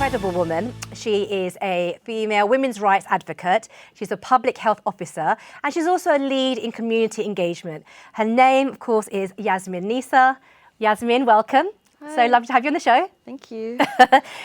incredible woman. She is a female women's rights advocate. She's a public health officer, and she's also a lead in community engagement. Her name, of course, is Yasmin Nessa. Yasmin, welcome. Hi. So lovely to have you on the show. Thank you.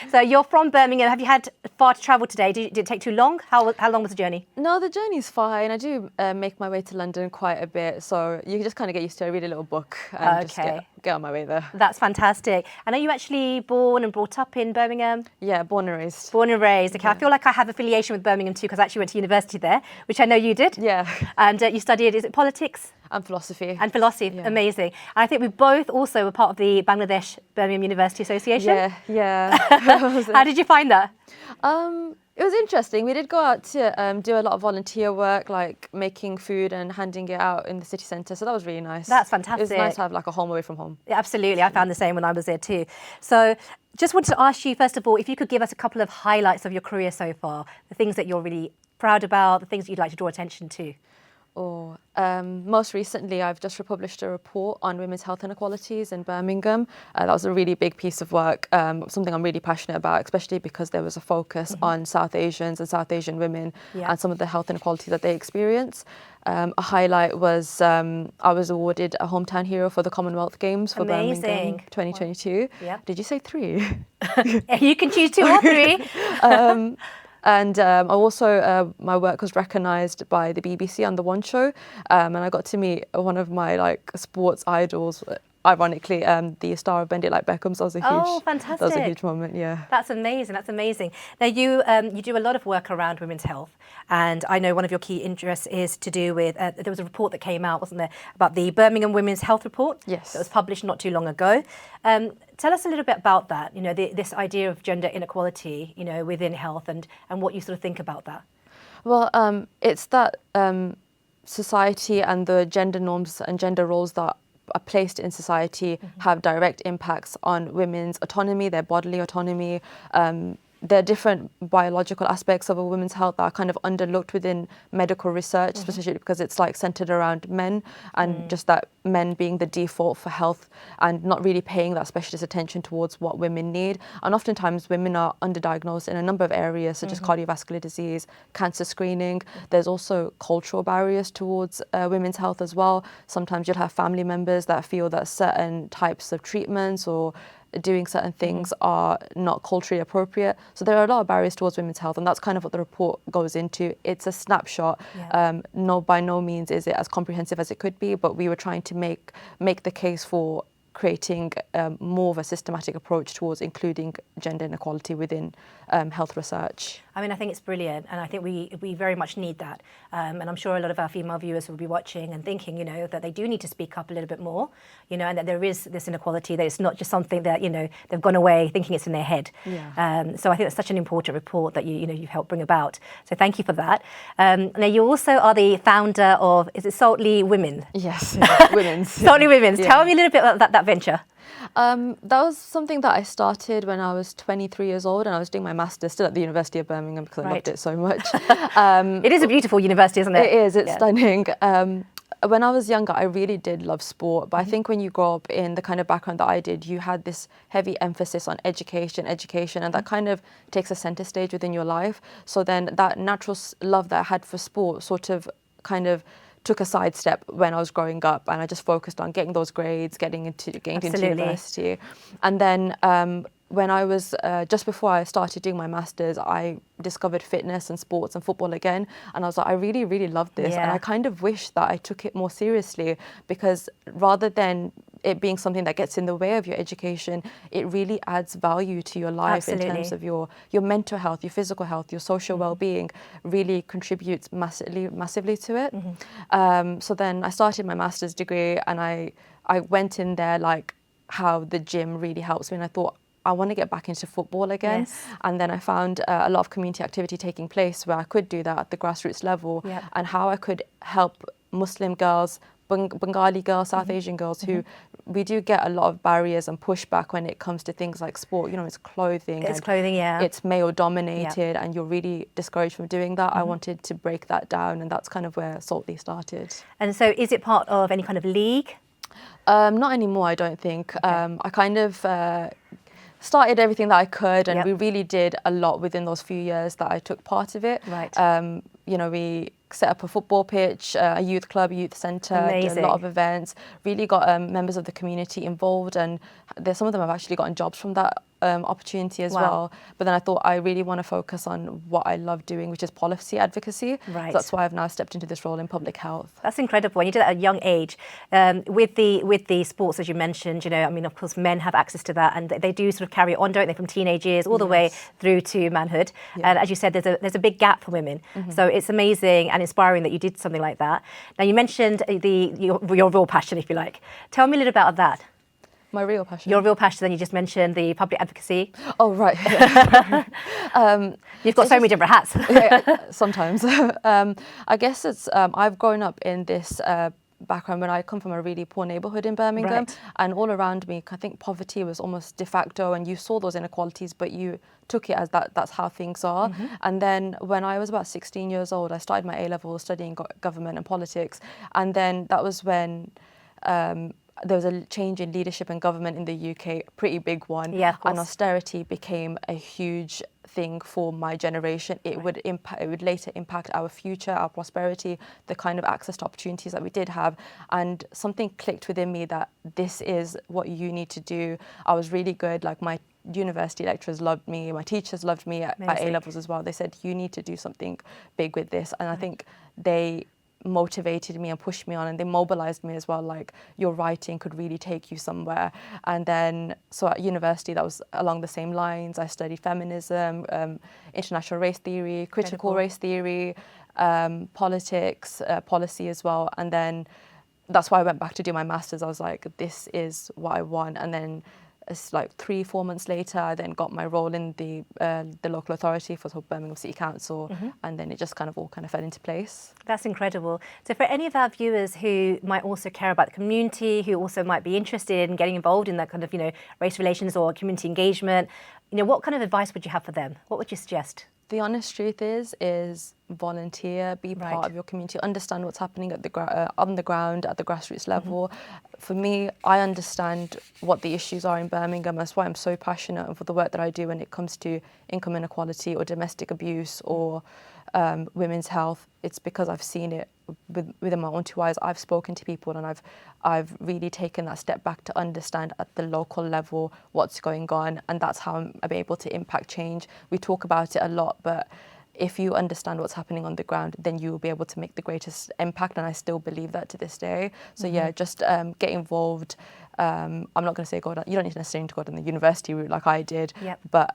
So you're from Birmingham. Have you had far to travel today? Did it take too long? How long was the journey? No, the journey's fine. I do make my way to London quite a bit, so you can just kind of get used to it. I read a little book and just get on my way there. That's fantastic. And are you actually born and brought up in Birmingham? Yeah, born and raised. Born and raised. Okay, yeah. I feel like I have affiliation with Birmingham too, because I actually went to university there, which I know you did. Yeah. And you studied, is it politics? And philosophy. And philosophy, yeah. Amazing. And I think we both also were part of the Bangladesh Birmingham University Association. Yeah. How did you find that? It was interesting. We did go out to do a lot of volunteer work, like making food and handing it out in the city centre. So that was really nice. That's fantastic. It was nice to have like a home away from home. Yeah, absolutely. I found the same when I was there too. So just wanted to ask you, first of all, if you could give us a couple of highlights of your career so far, the things that you're really proud about, the things that you'd like to draw attention to. Most recently, I've just republished a report on women's health inequalities in Birmingham. That was a really big piece of work, something I'm really passionate about, especially because there was a focus on South Asians and South Asian women and some of the health inequality that they experience. A highlight was I was awarded a hometown hero for the Commonwealth Games for Birmingham 2022. Wow. Yep. Did you say 3? You can choose 2 or 3. And also, my work was recognised by the BBC on The One Show, and I got to meet one of my sports idols. Ironically, the star of Bend It Like Beckham. So that was a huge, fantastic. That was a huge moment. Yeah, that's amazing. That's amazing. Now you do a lot of work around women's health, and I know one of your key interests is to do with. There was a report that came out, wasn't there, about the Birmingham Women's Health Report? Yes, that was published not too long ago. Tell us a little bit about that. You know, this idea of gender inequality, you know, within health, and what you sort of think about that. Well, it's that society and the gender norms and gender roles that are placed in society have direct impacts on women's autonomy, their bodily autonomy. There are different biological aspects of a woman's health that are kind of underlooked within medical research, especially because it's centered around men and just that men being the default for health and not really paying that specialist attention towards what women need. And oftentimes women are underdiagnosed in a number of areas such as cardiovascular disease, cancer screening. There's also cultural barriers towards women's health as well. Sometimes you'll have family members that feel that certain types of treatments or doing certain things are not culturally appropriate. So there are a lot of barriers towards women's health, and that's kind of what the report goes into. It's a snapshot. Yeah. By no means is it as comprehensive as it could be, but we were trying to make the case for creating more of a systematic approach towards including gender inequality within health research. I mean, I think it's brilliant, and I think we very much need that. And I'm sure a lot of our female viewers will be watching and thinking, you know, that they do need to speak up a little bit more, you know, and that there is this inequality, that it's not just something that, you know, they've gone away thinking it's in their head. Yeah. So I think that's such an important report that you've helped bring about. So thank you for that. Now you also are the founder of, is it Saltley Women? Yes, Women's. Saltley Women's. Yeah. Tell me a little bit about that venture. That was something that I started when I was 23 years old, and I was doing my master's still at the University of Birmingham because I loved it so much. It is a beautiful university, isn't it? It is. It's stunning. When I was younger, I really did love sport, but I think when you grow up in the kind of background that I did, you had this heavy emphasis on education, and that kind of takes a centre stage within your life. So then that natural love that I had for sport sort of kind of took a sidestep when I was growing up, and I just focused on getting those grades, getting into university. And then when I was just before I started doing my masters, I discovered fitness and sports and football again, and I was like, I really, really love this, and I kind of wish that I took it more seriously, because rather than it being something that gets in the way of your education, it really adds value to your life. Absolutely. In terms of your mental health, your physical health, your social well-being, really contributes massively to it. So then I started my master's degree, and I went in there like how the gym really helps me, and I thought, I want to get back into football again. Yes. And then I found a lot of community activity taking place where I could do that at the grassroots level, and how I could help Muslim girls, Bengali girls, South Asian girls, who we do get a lot of barriers and pushback when it comes to things like sport. You know, it's clothing. It's clothing, yeah. It's male dominated, and you're really discouraged from doing that. I wanted to break that down, and that's kind of where Saltley started. And so is it part of any kind of league? Not anymore, I don't think. I kind of started everything that I could, and Yep. we really did a lot within those few years that I took part of it. Right. You know, we set up a football pitch, a youth club, a youth centre, did a Amazing. lot of events, really got members of the community involved, and some of them have actually gotten jobs from that opportunity as Wow. well. But then I thought I really want to focus on what I love doing, which is policy advocacy. Right. So that's why I've now stepped into this role in public health. That's incredible. And you did it at a young age. With the sports, as you mentioned, you know, I mean, of course, men have access to that, and they do sort of carry it on, don't they, from teenage years all the way through to manhood. Yeah. And as you said, there's a big gap for women. So it's amazing and inspiring that you did something like that. Now, you mentioned your real passion, if you like. Tell me a little about that. My real passion. Your real passion, then you just mentioned the public advocacy. Oh, right. You've got so many different hats. Yeah, sometimes. I guess it's, I've grown up in this background when I come from a really poor neighbourhood in Birmingham, Right. and all around me, I think poverty was almost de facto, and you saw those inequalities, but you took it as that's how things are. And then when I was about 16 years old, I started my A-level studying government and politics, and then that was when there was a change in leadership and government in the UK, a pretty big one. Yeah, of course. And austerity became a huge thing for my generation. It would later impact our future, our prosperity, the kind of access to opportunities that we did have. And something clicked within me that this is what you need to do. I was really good. Like, my university lecturers loved me, my teachers loved me at A-levels as well. They said, you need to do something big with this. And I think they motivated me and pushed me on, and they mobilized me as well, like, your writing could really take you somewhere. And then so at university, that was along the same lines. I studied feminism, international race theory, critical race theory, politics, policy as well. And then that's why I went back to do my master's. I was like, this is what I want. And then it's like 3-4 months later, I then got my role in the local authority for Birmingham City Council, and then it just kind of all fell into place. That's incredible. So for any of our viewers who might also care about the community, who also might be interested in getting involved in that kind of, you know, race relations or community engagement, you know, what kind of advice would you have for them? What would you suggest? The honest truth is volunteer, be part of your community, understand what's happening at on the ground, at the grassroots level. For me, I understand what the issues are in Birmingham. That's why I'm so passionate for the work that I do when it comes to income inequality or domestic abuse or women's health. It's because I've seen it within my own two eyes. I've spoken to people, and I've really taken that step back to understand at the local level what's going on, and that's how I'm able to impact change. We talk about it a lot, but if you understand what's happening on the ground, then you will be able to make the greatest impact, and I still believe that to this day. So yeah, just get involved. I'm not going to say go down, you don't need necessarily to go down the university route like I did, but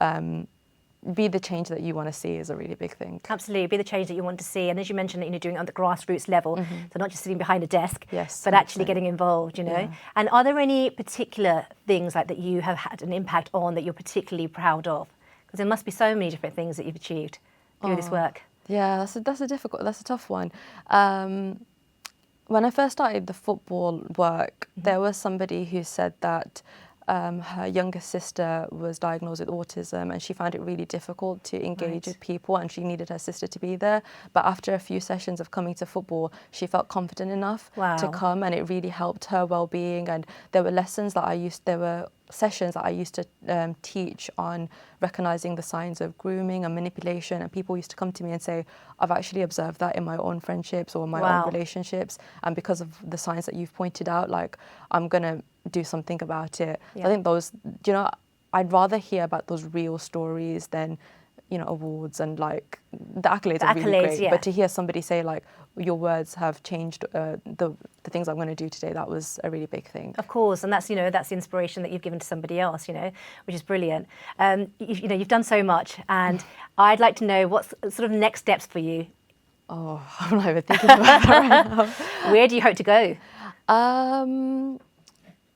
be the change that you want to see is a really big thing. Absolutely, be the change that you want to see. And as you mentioned, you know, doing it on the grassroots level, so not just sitting behind a desk, but actually getting involved, you know. Yeah. And are there any particular things like that you have had an impact on that you're particularly proud of? Because there must be so many different things that you've achieved through this work. Yeah, that's a tough one. When I first started the football work, there was somebody who said that her younger sister was diagnosed with autism, and she found it really difficult to engage with people, and she needed her sister to be there. But after a few sessions of coming to football, she felt confident enough to come, and it really helped her well-being. And there were sessions that I used to teach on recognising the signs of grooming and manipulation, and people used to come to me and say, I've actually observed that in my own friendships or my own relationships, and because of the signs that you've pointed out, like, I'm going to do something about it. I think those, you know, I'd rather hear about those real stories than, you know, awards and like the accolades are really great. But to hear somebody say like, your words have changed the things I'm going to do today, that was a really big thing. Of course, and that's, you know, that's the inspiration that you've given to somebody else, you know, which is brilliant. You know, you've done so much, and I'd like to know what's sort of next steps for you. Oh, I'm not even thinking about that right now. Where do you hope to go?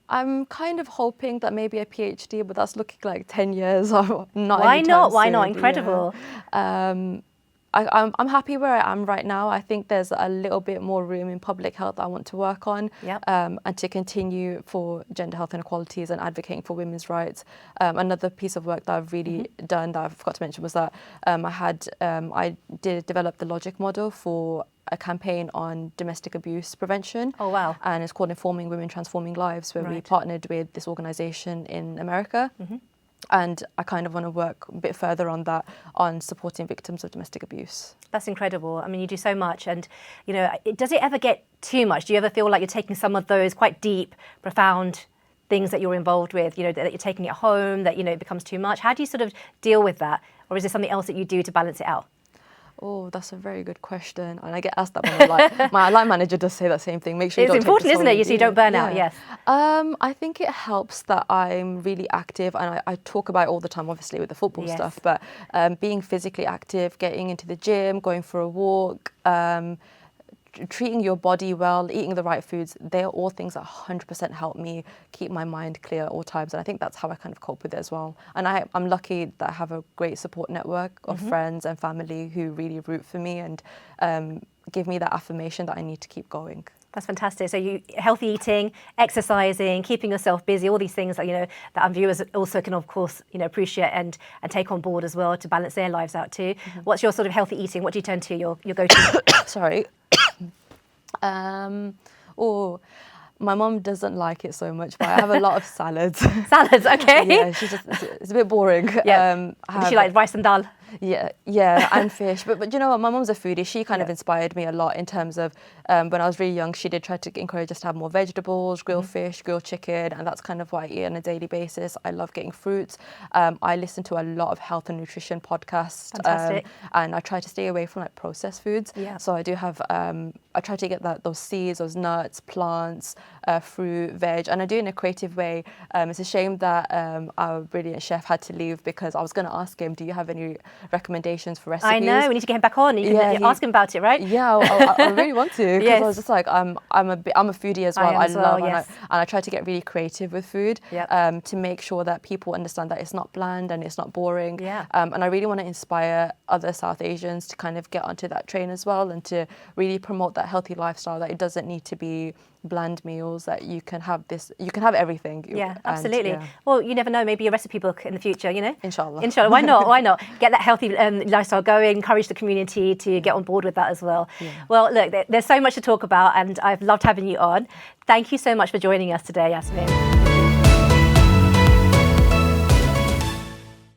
I'm kind of hoping that maybe a PhD, but that's looking like 10 years. Or not. Why not? Why soon, not? Incredible. Yeah. I'm happy where I am right now. I think there's a little bit more room in public health I want to work on, and to continue for gender health inequalities and advocating for women's rights. Another piece of work that I've really done that I forgot to mention was that I did develop the logic model for a campaign on domestic abuse prevention. Oh, wow. And it's called Informing Women, Transforming Lives, where we partnered with this organisation in America. And I kind of want to work a bit further on that, on supporting victims of domestic abuse. That's incredible. I mean, you do so much. And, you know, does it ever get too much? Do you ever feel like you're taking some of those quite deep, profound things that you're involved with, you know, that you're taking it home, that, you know, it becomes too much? How do you sort of deal with that? Or is there something else that you do to balance it out? Oh, that's a very good question. And I get asked that when my line manager does say that same thing. Make sure you don't It's important, take this isn't it? home. So you don't burn out, yes. I think it helps that I'm really active, and I talk about it all the time, obviously, with the football stuff, but being physically active, getting into the gym, going for a walk, treating your body well, eating the right foods, they're all things that 100% help me keep my mind clear at all times. And I think that's how I kind of cope with it as well. And I'm lucky that I have a great support network of friends and family who really root for me and give me that affirmation that I need to keep going. That's fantastic. So you healthy eating, exercising, keeping yourself busy, all these things that, you know, that our viewers also can, of course, you know, appreciate and take on board as well to balance their lives out too. What's your sort of healthy eating? What do you turn to, your go-to? Sorry. My mum doesn't like it so much, but I have a lot of salads. Salads, okay. Yeah, it's a bit boring. Yeah. Does she like rice and dal? Yeah, and fish. But you know what, my mum's a foodie. She kind of inspired me a lot in terms of when I was really young, she did try to encourage us to have more vegetables, grilled fish, grilled chicken, and that's kind of what I eat on a daily basis. I love getting fruits. I listen to a lot of health and nutrition podcasts. Fantastic. And I try to stay away from like processed foods. Yeah. So I do have, I try to get those seeds, those nuts, plants, fruit, veg, and I do it in a creative way. It's a shame that our brilliant chef had to leave because I was going to ask him, do you have any recommendations for recipes? I know, we need to get him back on. You can ask him about it, right? Yeah, I really want to, because Yes. I was just like, I'm a foodie as well. I am as well, love, yes. and I try to get really creative with food to make sure that people understand that it's not bland and it's not boring. Yeah. And I really want to inspire other South Asians to kind of get onto that train as well and to really promote that healthy lifestyle, that it doesn't need to be bland meals, that you can have everything. Yeah, absolutely. Well, you never know, maybe a recipe book in the future, you know? Inshallah. Why not? Get that healthy lifestyle going, encourage the community to get on board with that as well. Yeah. Well, look, there's so much to talk about and I've loved having you on. Thank you so much for joining us today, Yasmin.